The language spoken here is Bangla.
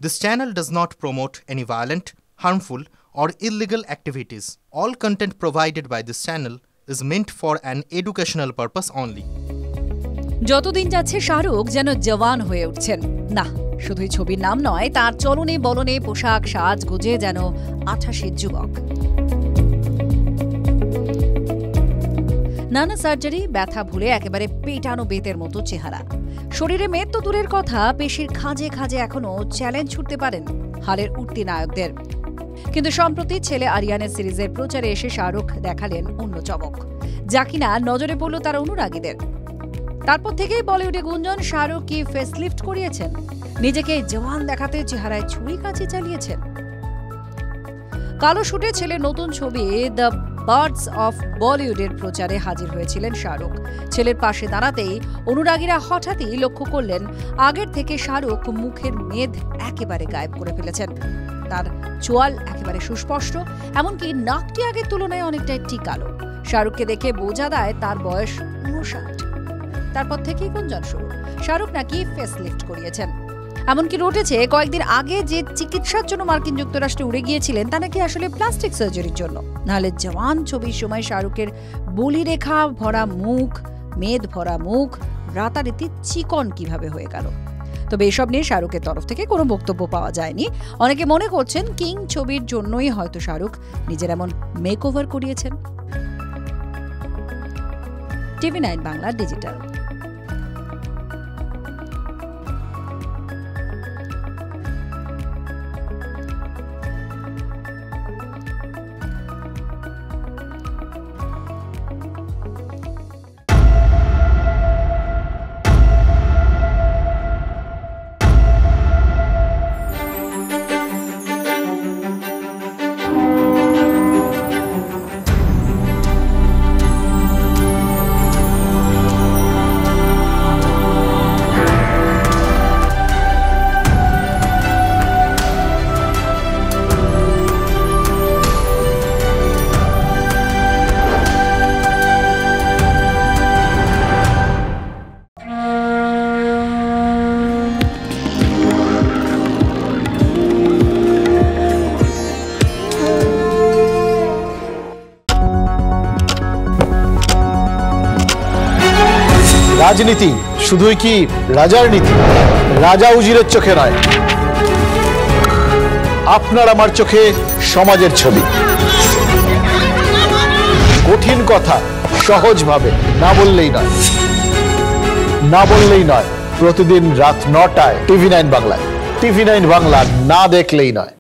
This channel does not promote any violent, harmful, or illegal activities. All content provided by this channel is meant for an educational purpose only. যতদিন যাচ্ছে শাহরুখ যেন জওয়ান হয়ে উঠছেন না, শুধুই ছবির নাম নয়, তার চলনে বলনে পোশাক সাজগোজে যেন ৮৮ যুবক। নানা সার্জারি, ব্যথা ভুলে একেবারে পেটানো বেতের মতো চেহারা। শরীরে মেদ তো দূরের কথা, পেশির খাঁজে খাঁজে এখনো চ্যালেঞ্জ ছুটতে পারেন হালের উঠতি নায়কদের। কিন্তু সম্প্রতি ছেলে আরিয়ানের সিরিজের প্রচারে এসে শাহরুখ দেখালেন অন্য চমক, যা কিনা নজরে পড়ল তার অনুরাগীদের। তারপর থেকেই বলিউডে গুঞ্জন শাহরুখ কি ফেসলিফট করিয়েছেন, নিজেকে জওয়ান দেখাতে চেহারায় ছুরি কাঁচি চালিয়েছেন। কালো শুটে ছেলের নতুন ছবি দ্য বার্ডস অফ বলিউডের প্রচারে হাজির হয়েছিলেন শাহরুখ। ছেলের পাশে দাঁড়াতেই অনুরাগীরা হঠাৎই লক্ষ্য করলেন আগের থেকে শাহরুখ মুখের মেদ একেবারে গায়েব করে ফেলেছেন। তার চোয়াল একেবারে সুস্পষ্ট, এমনকি নাকটি আগের তুলনায় অনেকটাই টিকালো। শাহরুখকে দেখে বোঝা যায় তার বয়স 59। তারপর থেকেই গুঞ্জন শুরু, শাহরুখ নাকি ফেসলিফট করিয়েছেন। এমনকি রটেছে কয়েকদিন আগে যে চিকিৎসার জন্য মার্কিন যুক্তরাষ্ট্রে উড়ে গিয়েছিলেন তা নাকি আসলে প্লাস্টিক সার্জারির জন্য। নাহলে জওয়ান ছবির সময় শাহরুখের বলিরেখা ভরা মুখ, মেদ ভরা মুখ রাতারাতি চিকন কিভাবে হয়ে গেল। তবে এসব নিয়ে শাহরুখের তরফ থেকে কোনো বক্তব্য পাওয়া যায়নি। অনেকে মনে করছেন কিং ছবির জন্যই হয়তো শাহরুখ নিজের এমন মেকওভার করিয়েছেন। TV9 Bangla digital. রাজনীতি শুধুই কি রাজার নীতি? রাজা উজিরের চোখে নয়, আপনার আমার চোখে সমাজের ছবি। কঠিন কথা সহজভাবে না বললেই নয়। প্রতিদিন রাত ৯টায় TV9 বাংলায়। TV9 বাংলা না দেখলেই নয়।